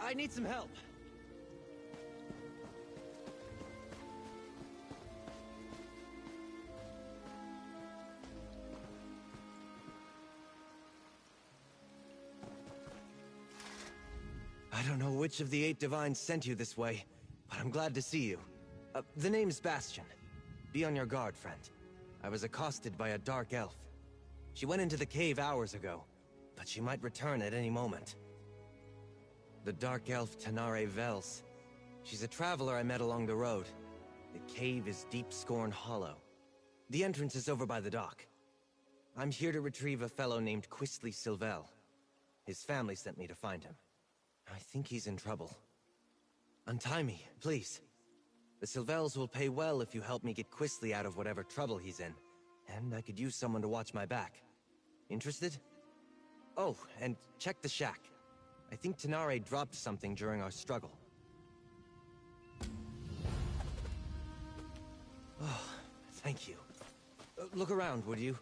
I need some help. I don't know which of the 8 divines sent you this way, but I'm glad to see you. The name's Bastian. Be on your guard, friend. I was accosted by a dark elf. She went into the cave hours ago, but she might return at any moment. The dark elf Tanare Vels. She's a traveler I met along the road. The cave is Deep Scorn Hollow. The entrance is over by the dock. I'm here to retrieve a fellow named Quistley Silvel. His family sent me to find him. I think he's in trouble. Untie me, please. The Silvels will pay well if you help me get Quistley out of whatever trouble he's in. And I could use someone to watch my back. Interested? Oh, and check the shack. I think Tanare dropped something during our struggle. Oh, thank you. Look around, would you?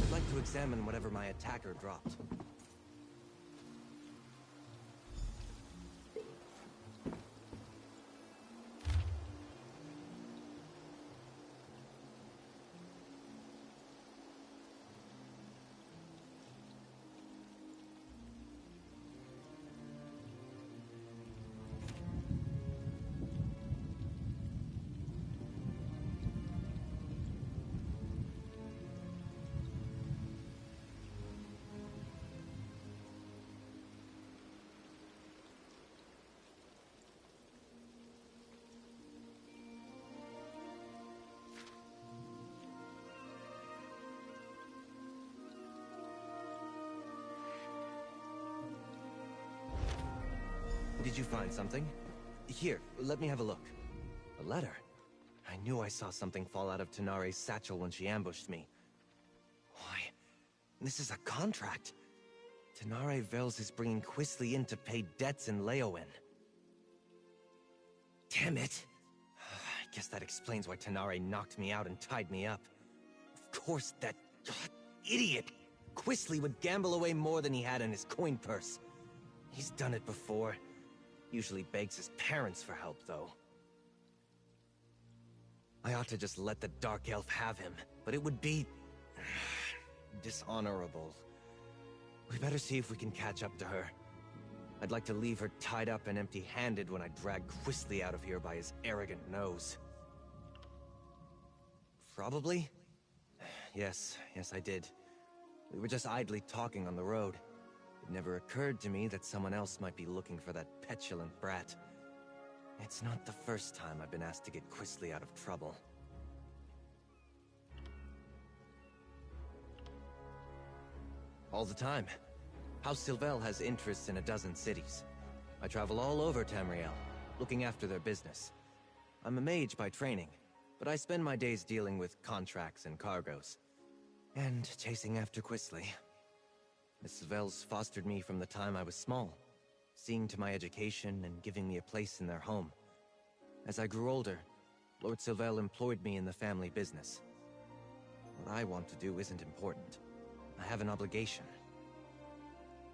I'd like to examine whatever my attacker dropped. Did you find something? Here, let me have a look. A letter? I knew I saw something fall out of Tanare's satchel when she ambushed me. Why, this is a contract. Tanare Vels is bringing Quistley in to pay debts in Leowen. Damn it! I guess that explains why Tanare knocked me out and tied me up. Of course, that idiot Quistley would gamble away more than he had in his coin purse. He's done it before. Usually begs his parents for help, though. I ought to just let the Dark Elf have him, but it would be dishonorable. We better see if we can catch up to her. I'd like to leave her tied up and empty-handed when I drag Quistley out of here by his arrogant nose. Probably? Yes, I did. We were just idly talking on the road. It never occurred to me that someone else might be looking for that petulant brat. It's not the first time I've been asked to get Quistley out of trouble. All the time. House Silvel has interests in a dozen cities. I travel all over Tamriel, looking after their business. I'm a mage by training, but I spend my days dealing with contracts and cargoes. And chasing after Quistley. The Silvels fostered me from the time I was small, seeing to my education and giving me a place in their home. As I grew older, Lord Silvel employed me in the family business. What I want to do isn't important. I have an obligation.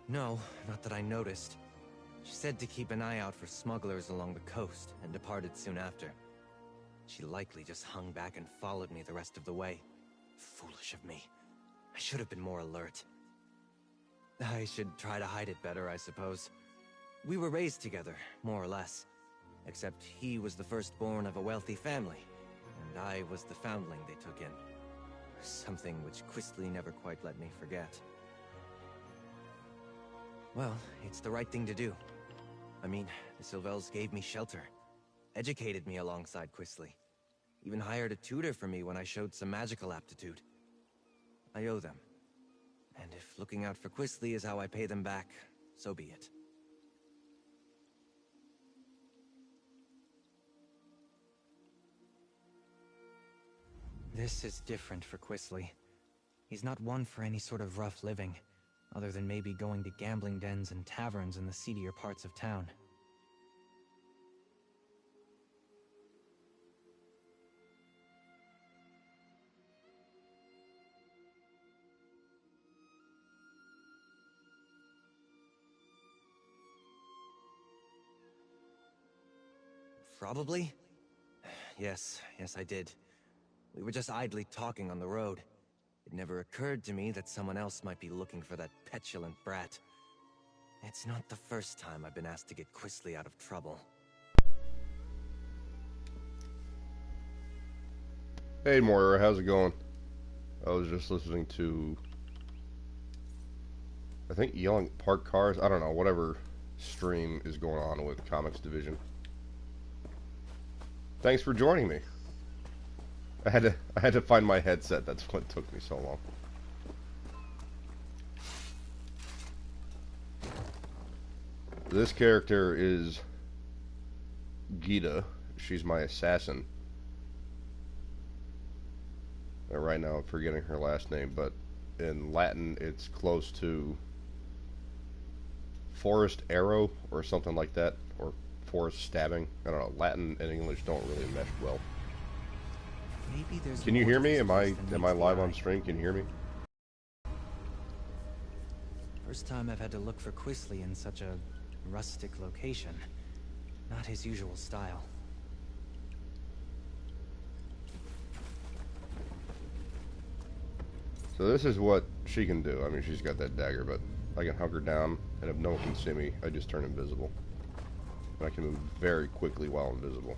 No, not that I noticed. She said to keep an eye out for smugglers along the coast, and departed soon after. She likely just hung back and followed me the rest of the way. Foolish of me. I should have been more alert. I should try to hide it better, I suppose. We were raised together, more or less. Except he was the firstborn of a wealthy family, and I was the foundling they took in. Something which Quistley never quite let me forget. Well, it's the right thing to do. I mean, the Silvels gave me shelter, educated me alongside Quistley, even hired a tutor for me when I showed some magical aptitude. I owe them. And if looking out for Quistley is how I pay them back, so be it. This is different for Quistley. He's not one for any sort of rough living, other than maybe going to gambling dens and taverns in the seedier parts of town. Probably. Yes, I did. We were just idly talking on the road. It never occurred to me that someone else might be looking for that petulant brat. It's not the first time I've been asked to get Quisly out of trouble. Hey Moira, how's it going? I was just listening to, I think, Yelling Park Cars. I don't know, whatever stream is going on with Comics Division. Thanks for joining me. I had to find my headset. That's what took me so long. This character is Gitta. She's my assassin. Right now I'm forgetting her last name, but in Latin it's close to forest arrow or something like that, or forest stabbing. I don't know. Latin and English don't really mesh well. Maybe there's Can you hear me? Am I live on stream? Can you hear me? First time I've had to look for Quisly in such a rustic location. Not his usual style. So this is what she can do. I mean, she's got that dagger, but I can hunker down, and if no one can see me, I just turn invisible. And I can move very quickly while invisible.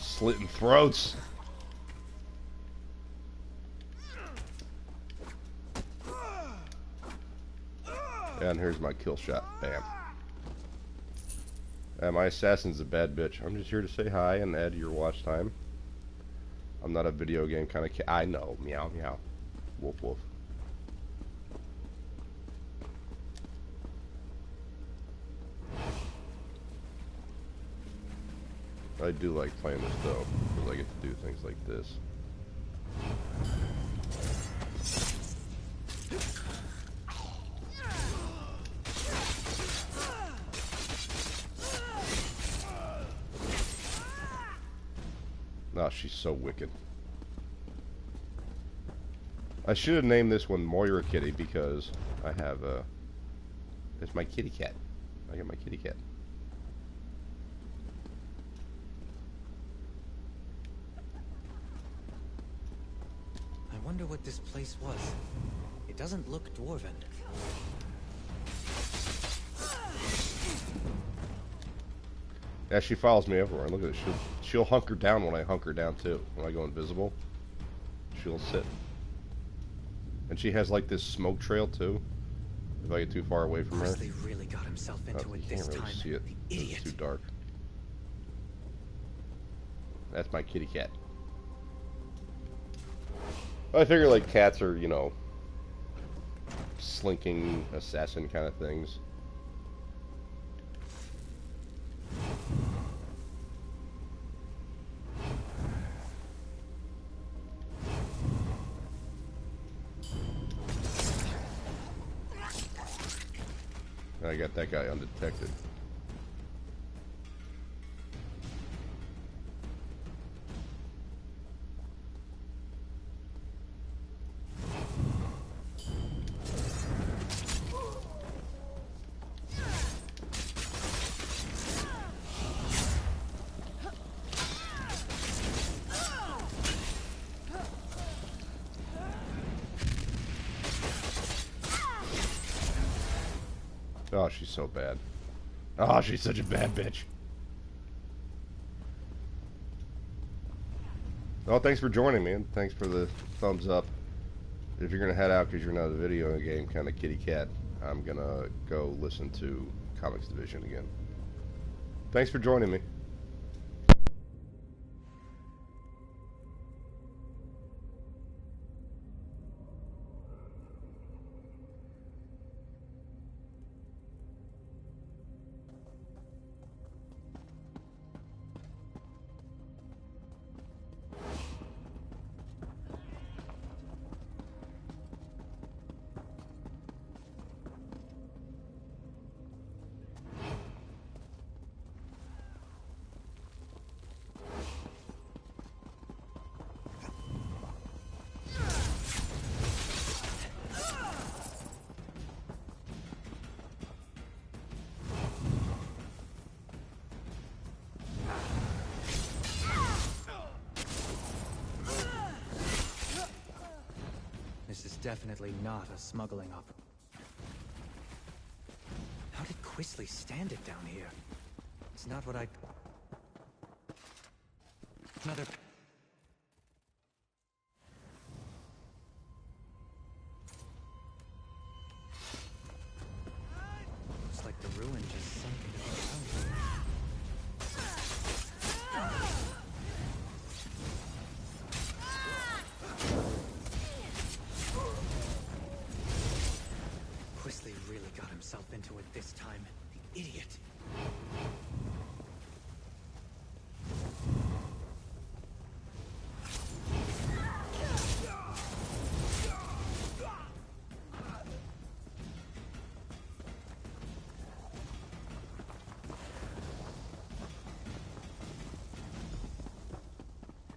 Slitting throats. And here's my kill shot. Bam. My assassin's a bad bitch. I'm just here to say hi and add to your watch time. I'm not a video game kind of kid. I know. Meow, meow. Woof, woof. I do like playing this though, because I get to do things like this. Oh, she's so wicked. I should have named this one Moira Kitty because I have it's my kitty cat. I got my kitty cat. I wonder what this place was. It doesn't look dwarven. Yeah, she follows me everywhere. Look at it. She'll hunker down when I hunker down too. When I go invisible, she'll sit. And she has like this smoke trail too. If I get too far away from her, Quisly really got himself into it this can't really time. see it. The idiot. It's too dark. That's my kitty cat. I figure like cats are, you know, slinking assassin kind of things. I got that guy undetected. Oh, she's so bad. Oh, she's such a bad bitch. Well, thanks for joining me, and thanks for the thumbs up. If you're going to head out because you're not a video game kind of kitty cat, I'm going to go listen to Comics Division again. Thanks for joining me. definitely not a smuggling op. How did Quisly stand it down here? It's not what I'd... Another... Looks like the ruin just sunk into the ground. Quisly really got himself into it this time. The idiot.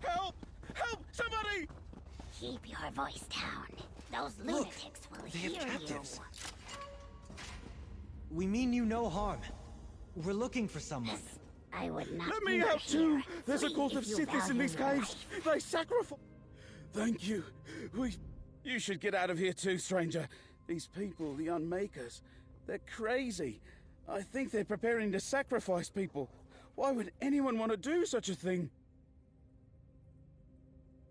Help! Help! Somebody! Keep your voice down. Those lunatics will They have hear captives. you. We mean you no harm. We're looking for someone. I would not. Let me linger help too! here. There's a Flee cult if of you Sithis in value these your caves! life. They sacrifice... Thank you. You should get out of here too, stranger. These people, the Unmakers, they're crazy. I think they're preparing to sacrifice people. Why would anyone want to do such a thing?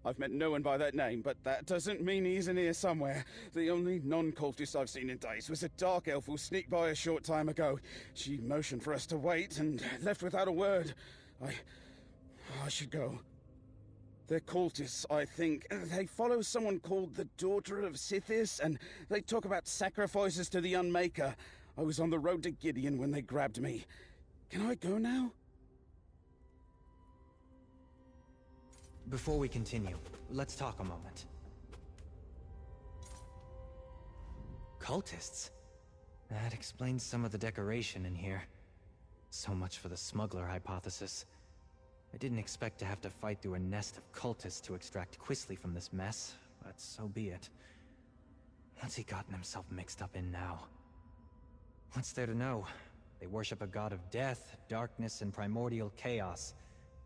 I've met no one by that name, but that doesn't mean he isn't here somewhere. The only non-cultist I've seen in days was a dark elf who sneaked by a short time ago. She motioned for us to wait and left without a word. I should go. They're cultists, I think. They follow someone called the Daughter of Sithis, and they talk about sacrifices to the Unmaker. I was on the road to Gideon when they grabbed me. Can I go now? Before we continue, let's talk a moment. Cultists? That explains some of the decoration in here. So much for the smuggler hypothesis. I didn't expect to have to fight through a nest of cultists to extract Quisly from this mess, but so be it. What's he gotten himself mixed up in now? What's there to know? They worship a god of death, darkness, and primordial chaos.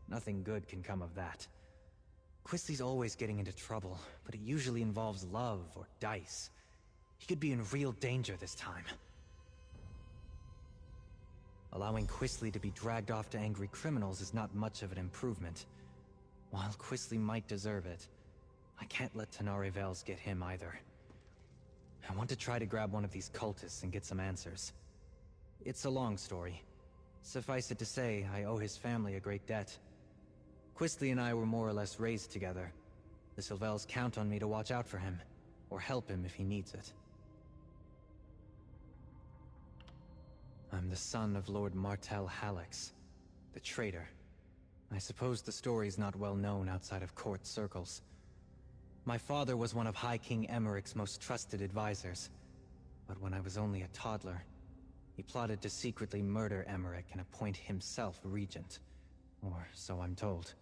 Nothing good can come of that. Quisly's always getting into trouble, but it usually involves love or dice. He could be in real danger this time. Allowing Quisly to be dragged off to angry criminals is not much of an improvement. While Quisly might deserve it, I can't let Tenari Vales get him either. I want to try to grab one of these cultists and get some answers. It's a long story. Suffice it to say, I owe his family a great debt. Quisly and I were more or less raised together. The Sylvels count on me to watch out for him, or help him if he needs it. I'm the son of Lord Martel Hallex, the traitor. I suppose the story's not well known outside of court circles. My father was one of High King Emmerich's most trusted advisors, but when I was only a toddler, he plotted to secretly murder Emmerich and appoint himself regent. Or so I'm told.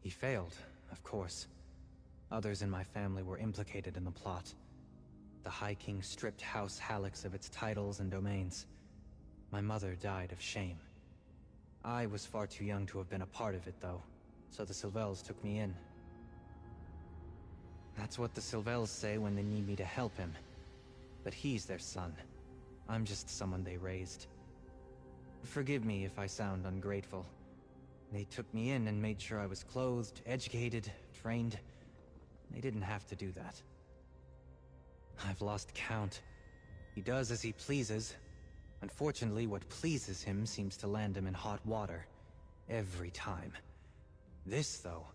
He failed, of course. Others in my family were implicated in the plot. The High King stripped House Hallex of its titles and domains. My mother died of shame. I was far too young to have been a part of it, though, so the Sylvels took me in. That's what the Sylvels say when they need me to help him. But he's their son. I'm just someone they raised. Forgive me if I sound ungrateful. They took me in and made sure I was clothed, educated, trained. They didn't have to do that. I've lost count. He does as he pleases. Unfortunately, what pleases him seems to land him in hot water. Every time. This, though...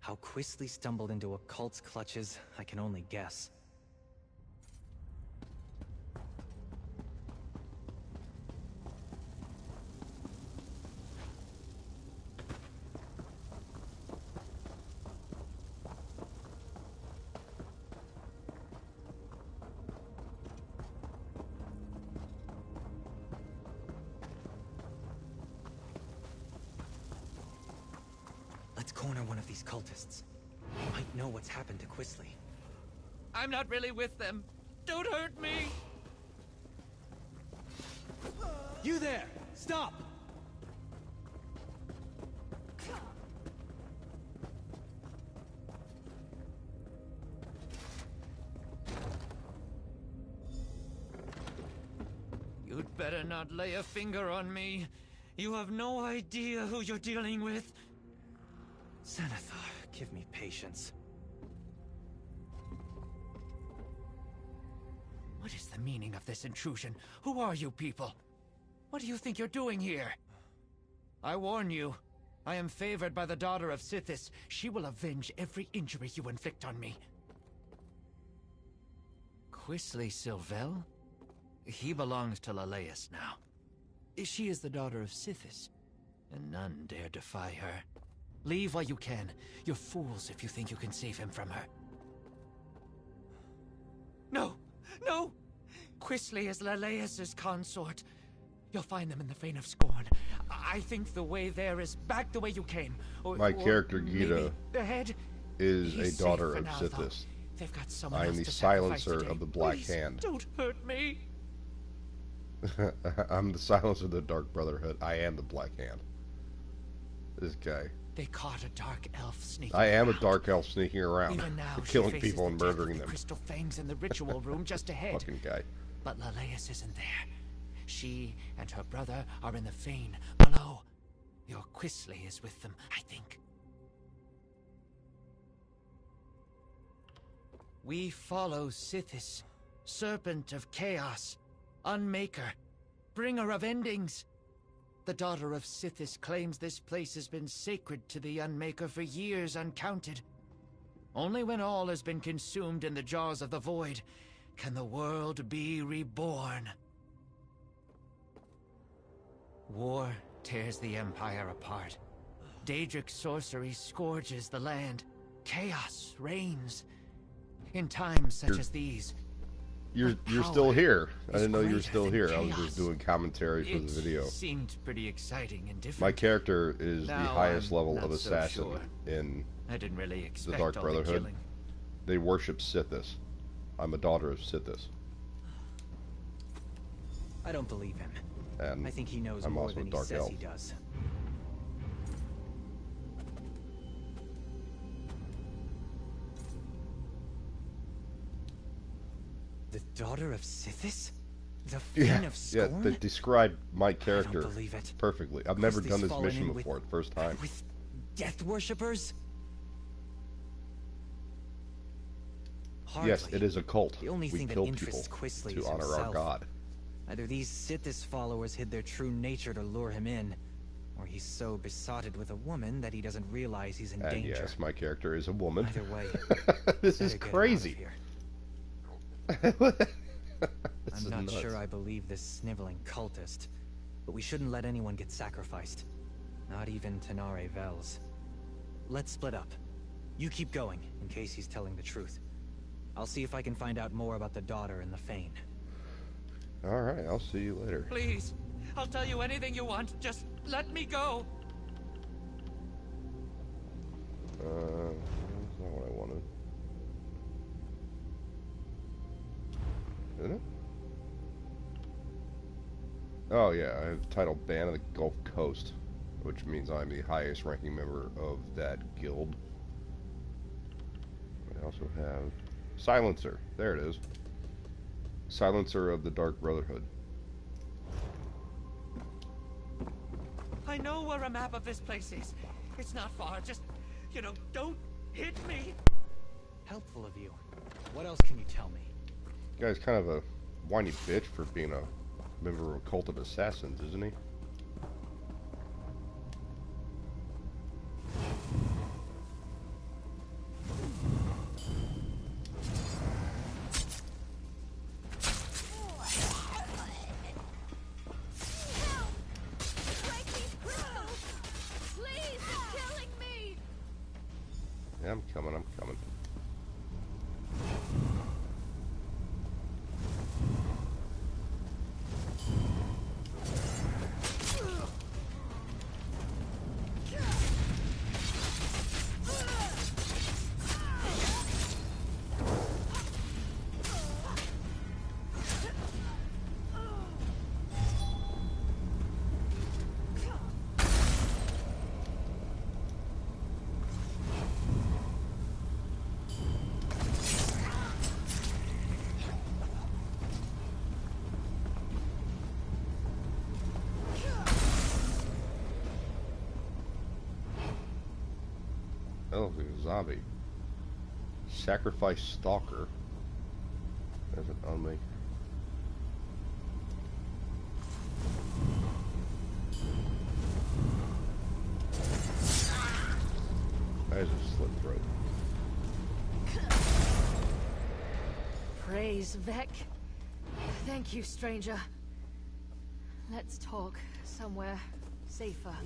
How Quisly stumbled into a cult's clutches, I can only guess. Let's corner one of these cultists. They might know what's happened to Quisly. I'm not really with them. Don't hurt me! You there! Stop! better not lay a finger on me. You have no idea who you're dealing with. Xanathar, give me patience. What is the meaning of this intrusion? Who are you people? What do you think you're doing here? I warn you, I am favored by the daughter of Sithis. She will avenge every injury you inflict on me. Quisley Sylvel? He belongs to Leleus now. She is the daughter of Sithis, and none dare defy her. Leave while you can. You're fools if you think you can save him from her. No! No! Quisley is Leleus's consort. You'll find them in the Fane of Scorn. I think the way there is back the way you came. My character, Gitta, ahead. is He's a daughter safe of for now, though. Sithis. They've got someone I am else the to sacrifice silencer today. of the Black Please, Hand. Don't hurt me. I'm the silencer of the Dark Brotherhood. I am the Black Hand. This guy. They caught a dark elf sneaking I am a around. dark elf sneaking around, Even now, she killing faces people the and death murdering of the them. crystal fangs in the ritual room just ahead. Fucking guy. But Leleus isn't there. She and her brother are in the Fane below. Your Quisley is with them, I think. We follow Sithis, Serpent of Chaos, Unmaker, Bringer of Endings. The daughter of Sithis claims this place has been sacred to the Unmaker for years uncounted. Only when all has been consumed in the jaws of the void can the world be reborn. War tears the Empire apart. Daedric sorcery scourges the land. Chaos reigns. In times such as these, You're still here. I didn't know you were still here. I was just doing commentary for the video. It seemed pretty exciting and different. My character is the Now highest I'm level not of so assassin sure. in I didn't really the expect Dark all Brotherhood. the killing. They worship Sithis. I'm a daughter of Sithis. I don't believe him. And I think he knows I'm more also than a he dark says elf. he does. The daughter of Sithis? The Fane of Scorn? They describe my I character don't believe it. perfectly. I've never Quisley's done this fallen mission in with- before. It's first time. With death worshippers? Hardly. Yes, it is a cult. The only We thing that kill people interests Quisley to is honor our himself. god. Either these Sithis followers hid their true nature to lure him in, or he's so besotted with a woman that he doesn't realize he's in And danger. yes, my character is a woman. Either way, This better is get him out of crazy. here. This I'm is not nuts. sure I believe this sniveling cultist, but we shouldn't let anyone get sacrificed. Not even Tenare Vels. Let's split up. You keep going, in case he's telling the truth. I'll see if I can find out more about the daughter in the Fane. Alright, I'll see you later. Please, I'll tell you anything you want. Just let me go. That's not what I wanted. Isn't it? Oh yeah, I have the title Band of the Gulf Coast, which means I'm the highest ranking member of that guild. I also have Silencer. There it is. Silencer of the Dark Brotherhood. I know where a map of this place is. It's not far. Just, don't hit me. Helpful of you. What else can you tell me? Guy's kind of a whiny bitch for being a member of a cult of assassins, isn't he? Yeah, I'm coming. That looks like a zombie. Sacrifice Stalker. There's an unmake. There's a slit throat. Praise Vec. Thank you, stranger. Let's talk somewhere safer.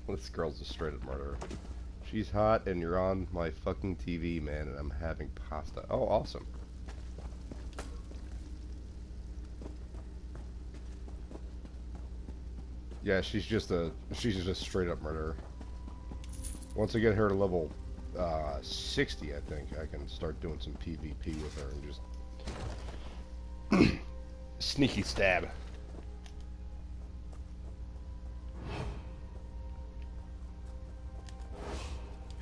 This girl's a straight up murderer. She's hot and you're on my fucking TV, man, and I'm having pasta. Oh, awesome. Yeah, she's just a straight up murderer. Once I get her to level 60, I think I can start doing some PvP with her and just sneaky stab.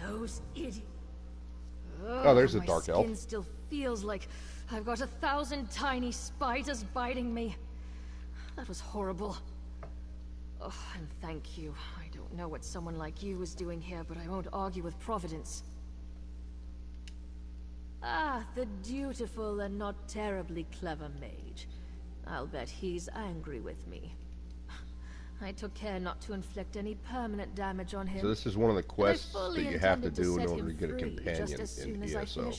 Those idiots. Oh, there's a dark elf. My skin still feels like I've got 1,000 tiny spiders biting me. That was horrible. Oh, and thank you. I don't know what someone like you was doing here, but I won't argue with Providence. Ah, the dutiful and not terribly clever mage. I'll bet he's angry with me. I took care not to inflict any permanent damage on him. So this is one of the quests that you have to do in order to get a companion in ESO.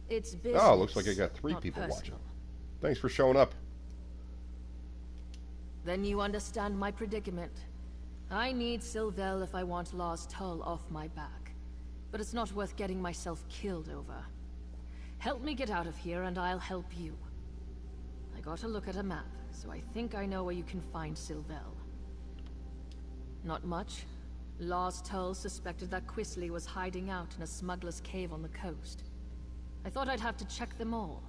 It's business, oh, looks like I got 3 people watching. Thanks for showing up. Then you understand my predicament. I need Sylvel if I want Law's Tull off my back. But it's not worth getting myself killed over. Help me get out of here and I'll help you. I got a look at a map, so I think I know where you can find Sylvel. Not much. Law's Tull suspected that Quisley was hiding out in a smuggler's cave on the coast. I thought I'd have to check them all.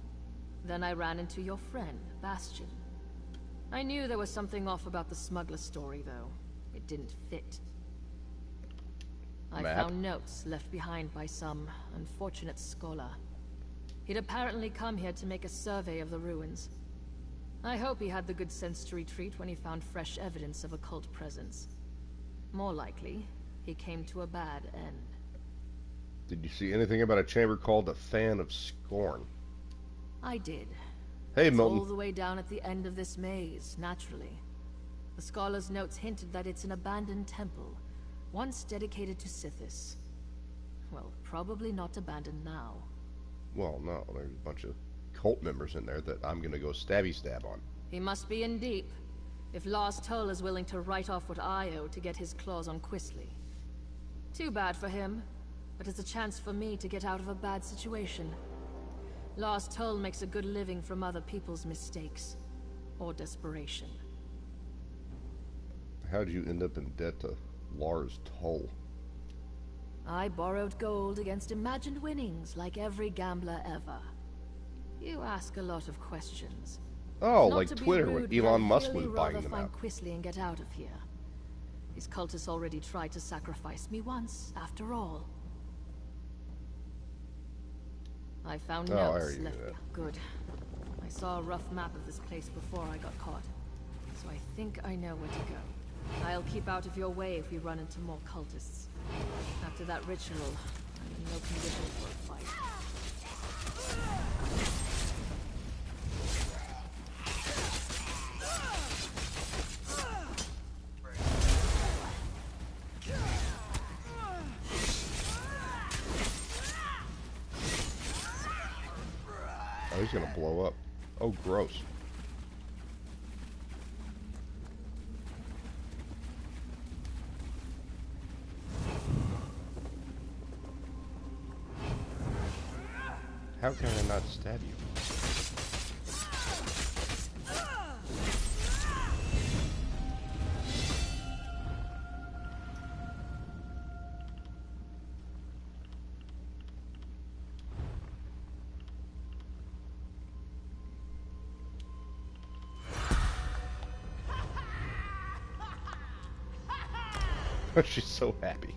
Then I ran into your friend, Bastian. I knew there was something off about the smuggler story, though. It didn't fit. I found notes left behind by some unfortunate scholar. He'd apparently come here to make a survey of the ruins. I hope he had the good sense to retreat when he found fresh evidence of occult presence. More likely, he came to a bad end. Did you see anything about a chamber called the Fan of Scorn? I did. Hey, It's Milton. all the way down at the end of this maze, naturally. The scholar's notes hinted that it's an abandoned temple, once dedicated to Sithis. Well, probably not abandoned now. Well, no, there's a bunch of cult members in there that I'm gonna go stabby stab on. He must be in deep, if Lars Toll is willing to write off what I owe to get his claws on Quisley. Too bad for him, but it's a chance for me to get out of a bad situation. Lars Toll makes a good living from other people's mistakes, or desperation. How did you end up in debt to Lars Tull? I borrowed gold against imagined winnings, like every gambler ever. You ask a lot of questions. Oh, Not like to be Twitter rude, when Elon but Musk I'd was really buying rather them find out. Quisley and get out of here. His cultists already tried to sacrifice me once, after all. I found Oh, I notes already knew left. that. Good. I saw a rough map of this place before I got caught, so I think I know where to go. I'll keep out of your way if we run into more cultists. After that ritual, I'm in no condition for a fight. Oh, he's gonna blow up. Oh, gross. How can I not stab you? She's so happy.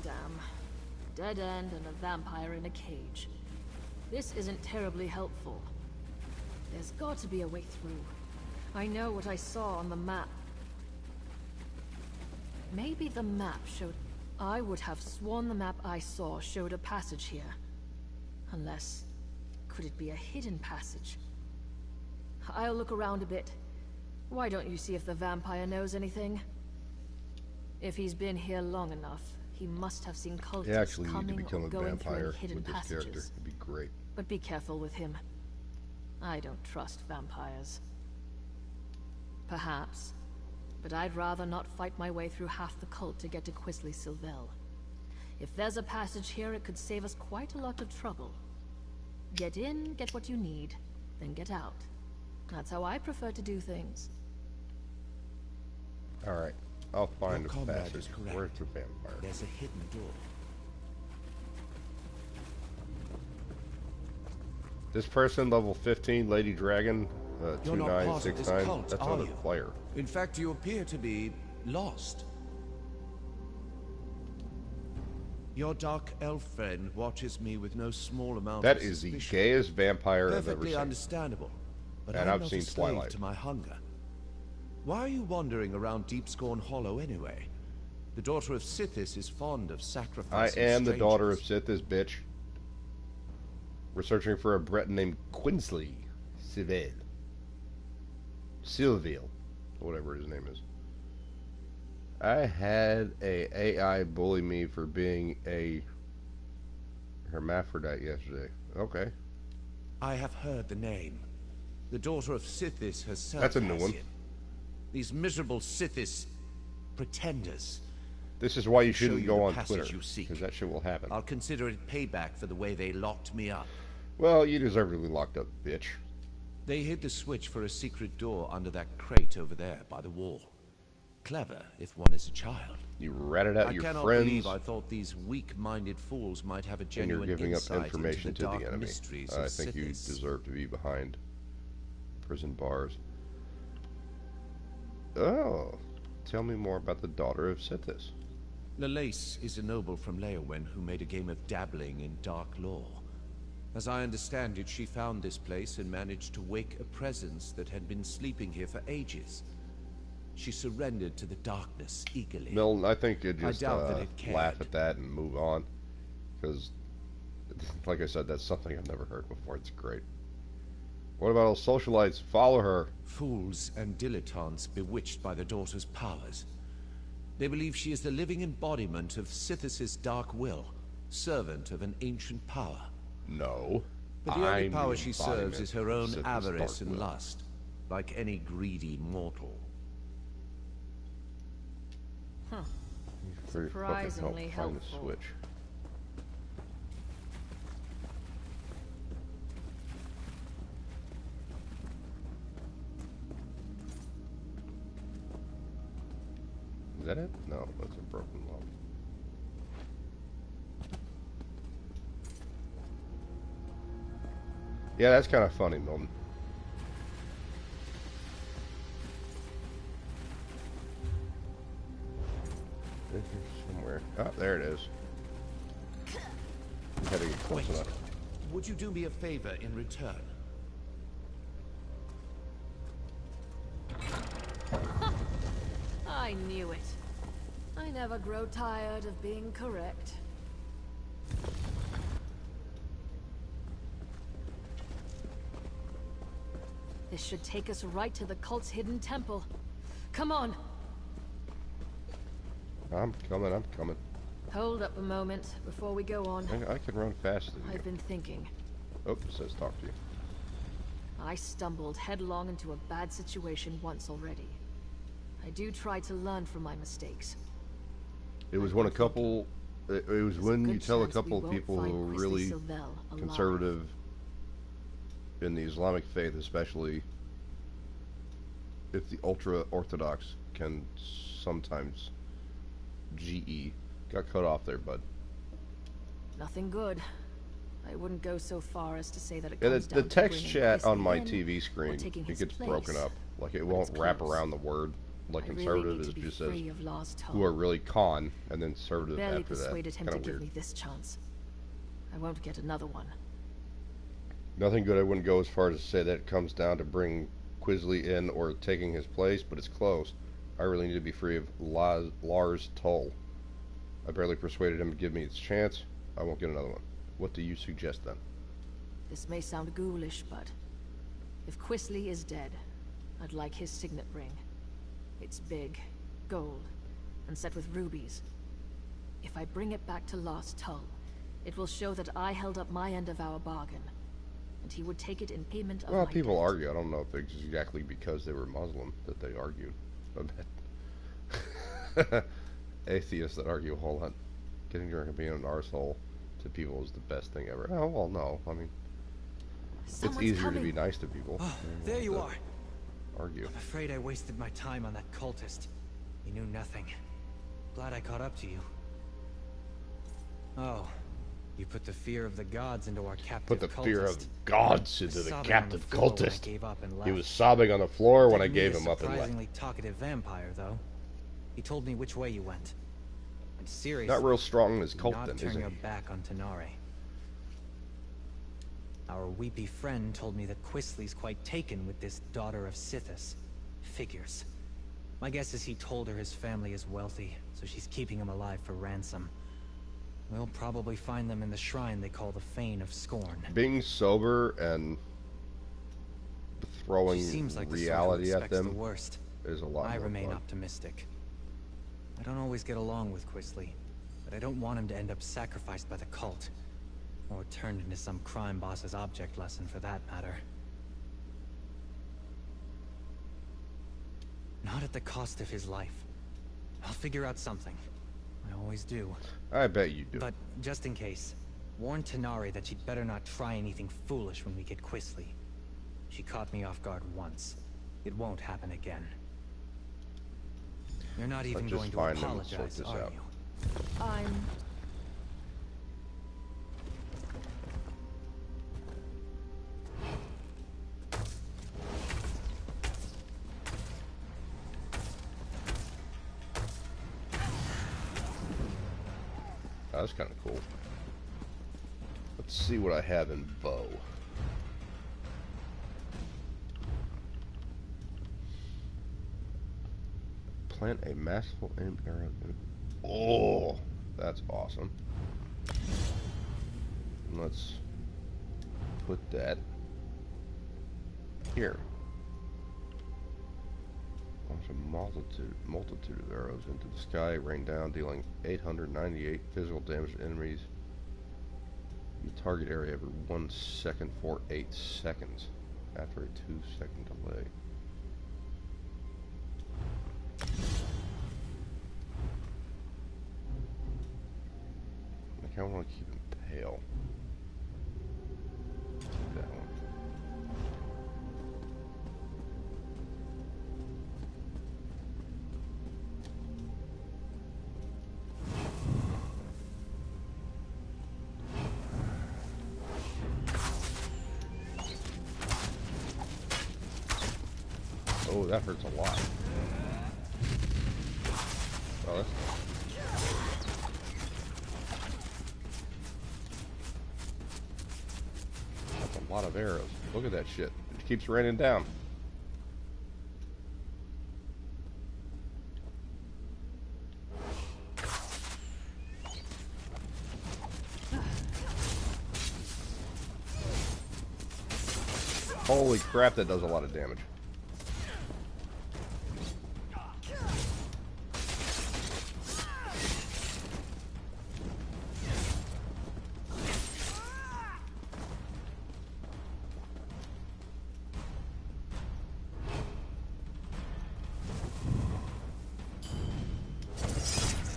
Damn. Dead end and a vampire in a cage. This isn't terribly helpful. There's got to be a way through. I know what I saw on the map. Maybe the map showed... I would have sworn the map I saw showed a passage here. Unless... could it be a hidden passage? I'll look around a bit. Why don't you see if the vampire knows anything? If he's been here long enough, he must have seen cultists You actually need to coming become or a going through vampire hidden with this passages. character. It'd be great. But be careful with him. I don't trust vampires. Perhaps. But I'd rather not fight my way through half the cult to get to Quisley Silvel. If there's a passage here, it could save us quite a lot of trouble. Get in, get what you need, then get out. That's how I prefer to do things. Alright. I'll find Your a comrade passage. is correct. Where's the vampire? There's a hidden door. This person, level 15, Lady Dragon, You're not part of this 2969. cult, That's are another you? player. In fact, you appear to be lost. Your dark elf friend watches me with no small amount That of is the suspicion. gayest vampire I've ever Perfectly seen. understandable. But And I'm I've not seen a slave Twilight. to my hunger. Why are you wandering around Deepscorn Hollow anyway? The daughter of Sithis is fond of I sacrificing am the daughter of strangers. Sith, this bitch. We're searching for a Breton named Quinsley Silvel. Silville. Whatever his name is. I had a AI bully me for being a hermaphrodite yesterday. Okay. I have heard the name. The daughter of Sithis herself. That's a new has one. him. These miserable Sithis pretenders. This is why you Show shouldn't you go the on passage Twitter. you seek. Because that shit will happen. I'll consider it payback for the way they locked me up. Well, you deserve to be locked up, bitch. They hid the switch for a secret door under that crate over there by the wall. Clever if one is a child. You ratted out I your cannot friends, believe I thought these weak-minded fools might have a and you're genuine giving up insight information into to the the dark enemy. mysteries I of think you Sithis. deserve to be behind prison bars. Oh, tell me more about the daughter of Sithis. Lalace is a noble from Leowen who made a game of dabbling in dark lore. As I understand it, she found this place and managed to wake a presence that had been sleeping here for ages. She surrendered to the darkness eagerly. Milton, I think you I just doubt that it laugh cared. at that and move on. Because, like I said, that's something I've never heard before. It's great. What about all socialites? Follow her. Fools and dilettantes bewitched by the daughter's powers. They believe she is the living embodiment of Sithis' dark will, servant of an ancient power. No. But the only I'm power the she embodiment serves is her of own Sithis' avarice dark and will. lust, like any greedy mortal. Huh. Very fucking Surprisingly help find the helpful. switch. Is that it? No, that's a broken log. Yeah, that's kind of funny, Milton. in here somewhere. Ah, there it is. We had to get close enough. Would you do me a favor in return? I knew it. I never grow tired of being correct. This should take us right to the cult's hidden temple. Come on! I'm coming. Hold up a moment before we go on. I can run faster than you. I've been thinking. Oh, it says talk to you. I stumbled headlong into a bad situation once already. I do try to learn from my mistakes. It was when a couple... It was when you tell a couple of people who are really conservative in the Islamic faith, especially if the ultra-Orthodox can sometimes GE. Got cut off there, bud. Nothing good. I wouldn't go so far as to say that it Yeah, comes the down to text bringing chat on my Christ in TV screen, or taking it his gets place. broken up. Like, it But won't it's wrap close. around the word. Like I really conservative, need to it be just says, free of lost who are hope. really con, and then conservative Barely after that. persuaded him Kind to of give weird. me this chance. I won't get another one. Nothing good. I wouldn't go as far as to say that it comes down to bring Quisley in or taking his place, but it's close. I really need to be free of Lars Tull. I barely persuaded him to give me his chance. I won't get another one. What do you suggest then? This may sound ghoulish, but if Quisley is dead, I'd like his signet ring. It's big, gold, and set with rubies. If I bring it back to Lost Tull, it will show that I held up my end of our bargain, and he would take it in payment of Well, my people debt. argue. I don't know if it's exactly because they were Muslim that they argued. I bet. Atheists that argue a whole lot. Getting drunk and being an arsehole to people is the best thing ever. Oh, well, no. I mean, Someone's it's easier coming. to be nice to people. Oh, there you are. Argue. I'm afraid I wasted my time on that cultist. He knew nothing. Glad I caught up to you. Oh, you put the fear of the gods into our captive Put the cultist. fear of gods I into the saw that on captive floor when I cultist. gave up and He left. was sobbing on the floor when I Didn't meet gave a him up and left. surprisingly talkative vampire, though. He told me which way you went. And seriously, Not real strong in his cult not then, is turning he? her back on Tenare. Our weepy friend told me that Quisley's quite taken with this daughter of Sithis. Figures. My guess is he told her his family is wealthy, so she's keeping him alive for ransom. We'll probably find them in the shrine they call the Fane of Scorn. Being sober and throwing She seems like reality the sort who at expects them the worst. is a lot I more remain fun. optimistic. I don't always get along with Quisley, but I don't want him to end up sacrificed by the cult. Or turned into some crime boss's object lesson, for that matter. Not at the cost of his life. I'll figure out something. I always do. I bet you do. But just in case, warn Tenari that she'd better not try anything foolish when we get Quisley. She caught me off guard once. It won't happen again. You're not even just going to find them and sort apologize, this are out. you? I'm... Oh, that's kind of cool. Let's see what I have in bow. Plant a masterful aim arrow. Oh, that's awesome. Let's put that here. Launch a multitude of arrows into the sky, rain down, dealing 898 physical damage to enemies in the target area every 1 second for 8 seconds after a 2-second delay. I kind of want to keep him pale. That one. Oh, that hurts a lot. Oh, that's... A lot of arrows. Look at that shit. It keeps raining down. Holy crap, that does a lot of damage.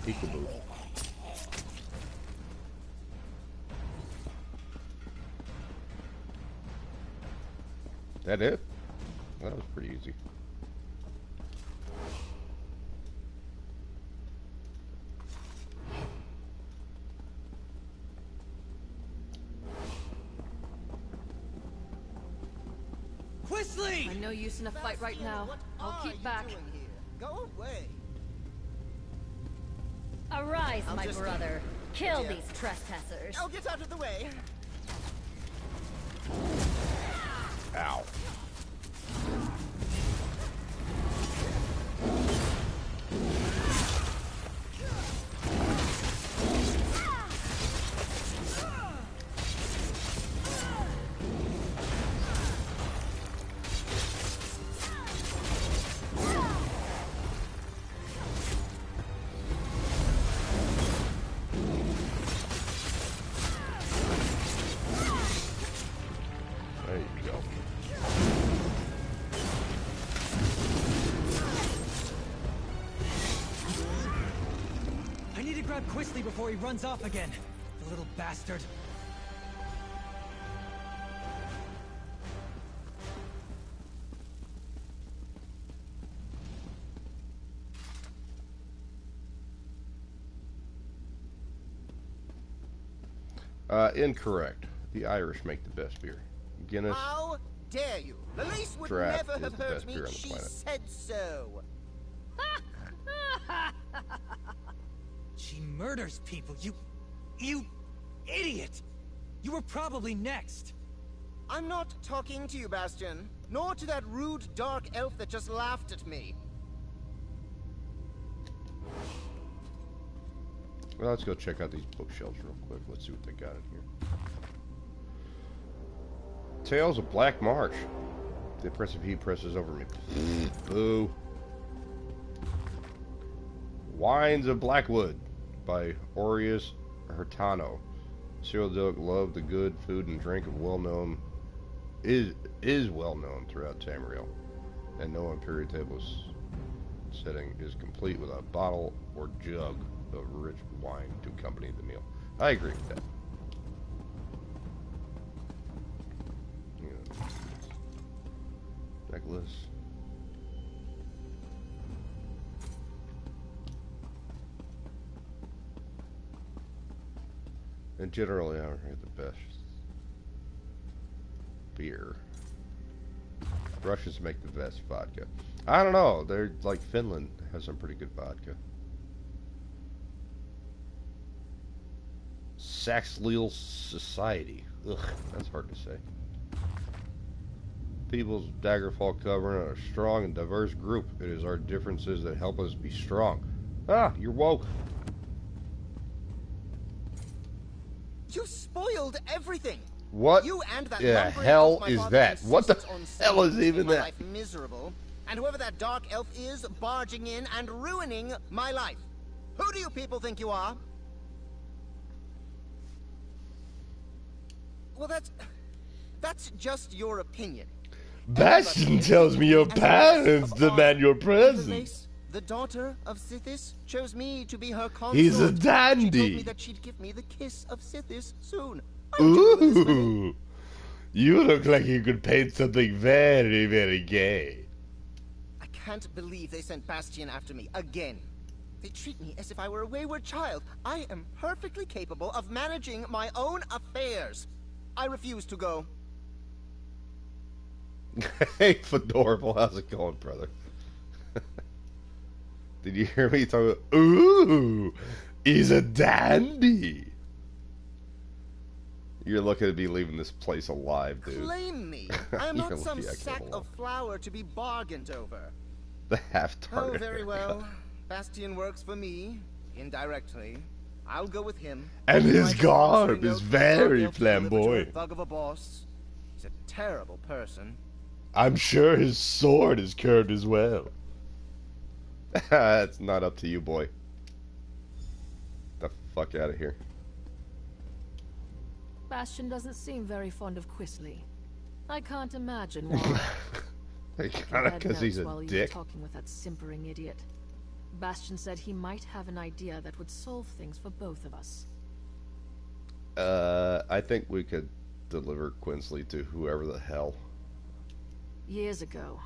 Peekaboo. That it? That was pretty easy. Quisly! I'm no use in a fight right now. I'll keep back. Go away. Arise, my brother. Kill these trespassers. Oh, get out of the way. Ow. There you go. I need to grab Quisly before he runs off again. The little bastard. Incorrect. The Irish make the best beer. Guinness. How dare you? Elise would Draft never have is the hurt best me. beer on the She planet. said so. She murders people. You idiot! You were probably next. I'm not talking to you, Bastian. Nor to that rude dark elf that just laughed at me. Well, let's go check out these bookshelves real quick. Let's see what they got in here. Tales of Black March. The oppressive heat presses over me. Boo. Wines of Blackwood by Aureus Hurtado. Cyril Dilk loved the good food and drink of well-known is well known throughout Tamriel, and no imperial table setting is complete without a bottle or jug of rich wine to accompany the meal. I agree with that. Yeah. Necklace. And generally, I have the best beer. Russians make the best vodka. I don't know. They're like Finland has some pretty good vodka. Saxleal Society. Ugh, that's hard to say. People's Daggerfall Covenant are a strong and diverse group. It is our differences that help us be strong. Ah, you're woke. You spoiled everything. What You and that the lumbering hell elf my is father that? What the insists on hell is saying even made my that? life miserable, and whoever that dark elf is, barging in and ruining my life. Who do you people think you are? Well, that's just your opinion. Bastian tells me your parents demand your presence. The daughter of Sithis chose me to be her consort. He's a She told dandy. me that she'd give me the kiss of Sithis soon. Why would you do this with me? Ooh, you look like you could paint something very, very gay. I can't believe they sent Bastian after me again. They treat me as if I were a wayward child. I am perfectly capable of managing my own affairs. I refuse to go. Hey, Fedorable, how's it going, brother? Did you hear me talk about, ooh, he's a dandy. You're lucky to be leaving this place alive, dude. Claim me. I am You're not some lucky I came sack along. of flour to be bargained over. The half-target. Oh, very well. Bastian works for me, indirectly. I'll go with him. And his Like a garb string is of very dark elf delivered to a flamboyant. Thug of a boss. He's a terrible person. I'm sure his sword is curved as well. It's not up to you, boy. The fuck out of here. Bastian doesn't seem very fond of Quisley. I can't imagine why. Because he's a While you were dick. talking with that simpering idiot. Bastian said he might have an idea that would solve things for both of us. I think we could deliver Quinsley to whoever the hell. Years ago,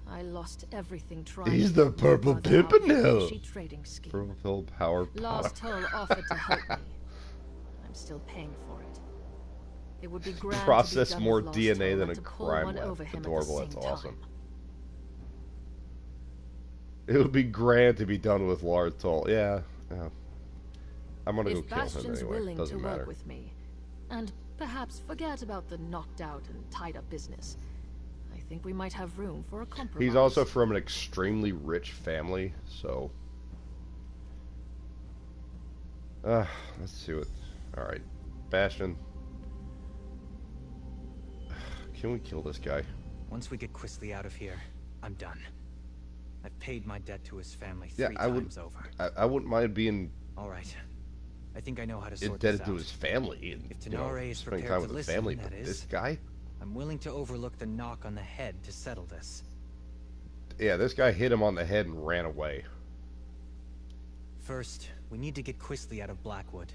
I lost everything trying He's to the Purple mother out of a Pimpernel. fishy trading scheme. Purple power. Lost Hull offered to help me. I'm still paying for it. It would be grand to be Process done more with Lost DNA Hull than and a to pull crime one lab. over him at the Adorable. That's same awesome. time. It would be grand to be done with Lars Toll. Yeah. I'm gonna go If kill him Bastian's anyway. willing Doesn't to matter. work with me, and perhaps forget about the knocked out and tied up business, I think we might have room for a compromise. He's also from an extremely rich family, so. Let's see what. Alright. Bastian. Can we kill this guy? Once we get Quisley out of here, I'm done. I've paid my debt to his family Yeah, three I would. times over. I wouldn't mind being All right. I think I know how to sort indebted this to out. his family and If you know, Tenare is spending prepared time to with his listen, family, that but is. this guy? I'm willing to overlook the knock on the head to settle this. Yeah, this guy hit him on the head and ran away. First, we need to get Quisley out of Blackwood.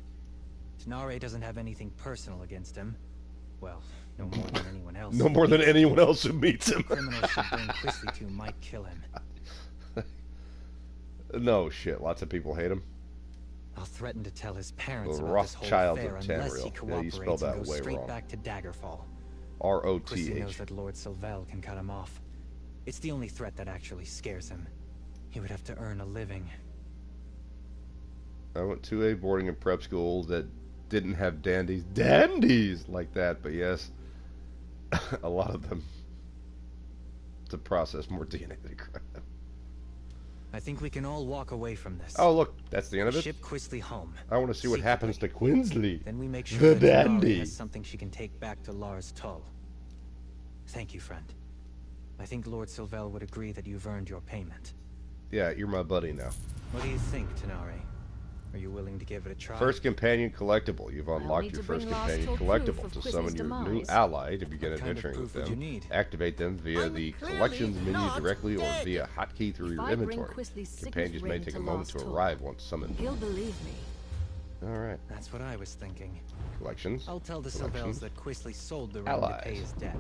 Tenare doesn't have anything personal against him. Well, no more than anyone else. No more than anyone else who meets him. Criminals should bring Quisley to might kill him. No shit, lots of people hate him. I'll threaten to tell his parents The about this whole Rothschilds affair of unless he Tamriel. Yeah, you cooperates spelled that and goes way straight wrong. back to Daggerfall. Quisley R-O-T-H. knows that Lord Sylvel can cut him off. It's the only threat that actually scares him. He would have to earn a living. I went to a boarding and prep school that didn't have dandies like that, but yes, a lot of them to process more DNA than crap. I think we can all walk away from this. Oh look, that's the end of it. Ship Quisley home. I want to see what happens to Quinsley. Then we make sure The that Tenare dandy. has something she can take back to Lars Tull. Thank you, friend. I think Lord Sylvel would agree that you've earned your payment. Yeah, you're my buddy now. What do you think, Tenare? Are you willing to give it a try? First companion collectible. You've unlocked need your to bring first Lars companion Tull proof collectible of to Quisley's summon your new demise. ally to begin What kind of adventuring with proof would them. you need? Activate them via I'm the clearly collections menu not directly or dead. via hotkey through If your I bring inventory. Quisley's signet Companions may ring take to a moment to Lars Tull, arrive once summoned. he'll believe me. Alright. That's what I was thinking. Collections. I'll tell the Collections. Sylvels that Quisley sold the ring Allies. to pay his debt.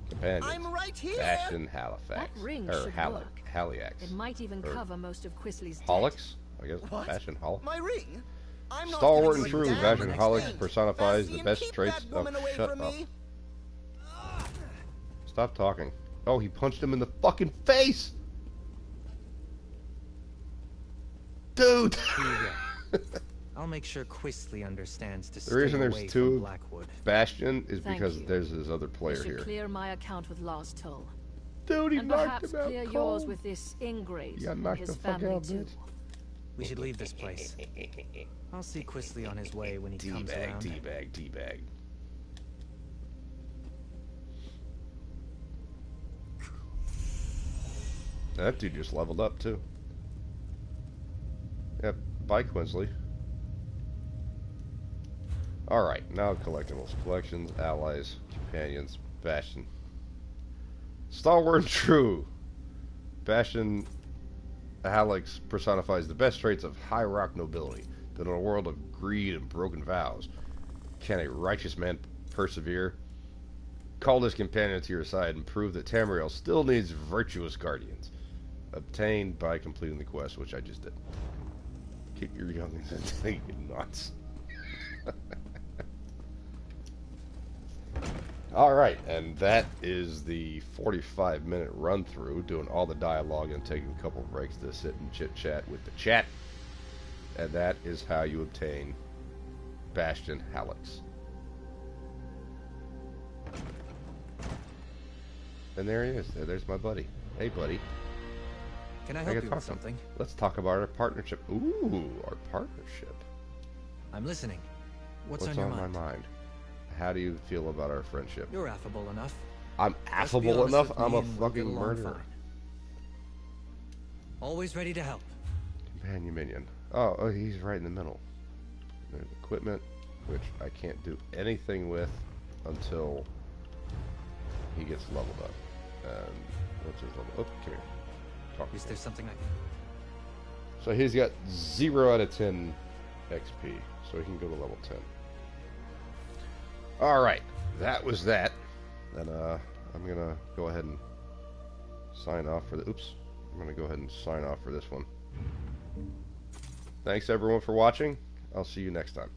Companions. I'm right here. Bastian Halifax. That ring or should Haliax. work. Haliax. It might even Or cover most of Quisley's debt. Holics? I guess. What? Bastian Hol. My ring? I'm not Stalwart giving and you a true, damn Bastian next Holics thing. personifies the Bastian, best keep traits that woman of away shut from up. me. Stop talking. Oh, he punched him in the fucking face! Dude! Here you go. I'll make sure Quisley understands to The stay reason away there's from two Blackwood. Bastion is Thank because you. there's this other I player should here. clear my account with Lars Tull. Dude, he And knocked perhaps him out clear yours cold. with this ingrate You got and knocked his the fuck family out, too. bitch. We should leave this place. I'll see Quisley on his way when he comes around. Teabag. That dude just leveled up, too. Yep, bye, Quinsley. Alright, now collectibles. Collections, allies, companions, Bastion. Stalwart and true. Bastion Alex personifies the best traits of high rock nobility, that in a world of greed and broken vows, can a righteous man persevere? Call this companion to your side and prove that Tamriel still needs virtuous guardians. Obtained by completing the quest, which I just did. Keep your youngins and take it nuts. Alright, and that is the 45-minute run-through, doing all the dialogue and taking a couple breaks to sit and chit-chat with the chat. And that is how you obtain Bastian Halics. And there he is. There's my buddy. Hey, buddy. Can I help you with something? Let's talk about our partnership. Ooh, our partnership. I'm listening. What's on my mind? How do you feel about our friendship? You're affable enough. I'm affable enough? I'm a fucking murderer. Always ready to help. Companion minion. Oh, he's right in the middle. There's equipment, which I can't do anything with until he gets leveled up. And what's his level? Oh, come here. Is there something I can... So he's got 0 out of 10 XP, so he can go to level 10. Alright, that was that. And I'm gonna go ahead and sign off for the... Oops. I'm gonna go ahead and sign off for this one. Thanks everyone for watching. I'll see you next time.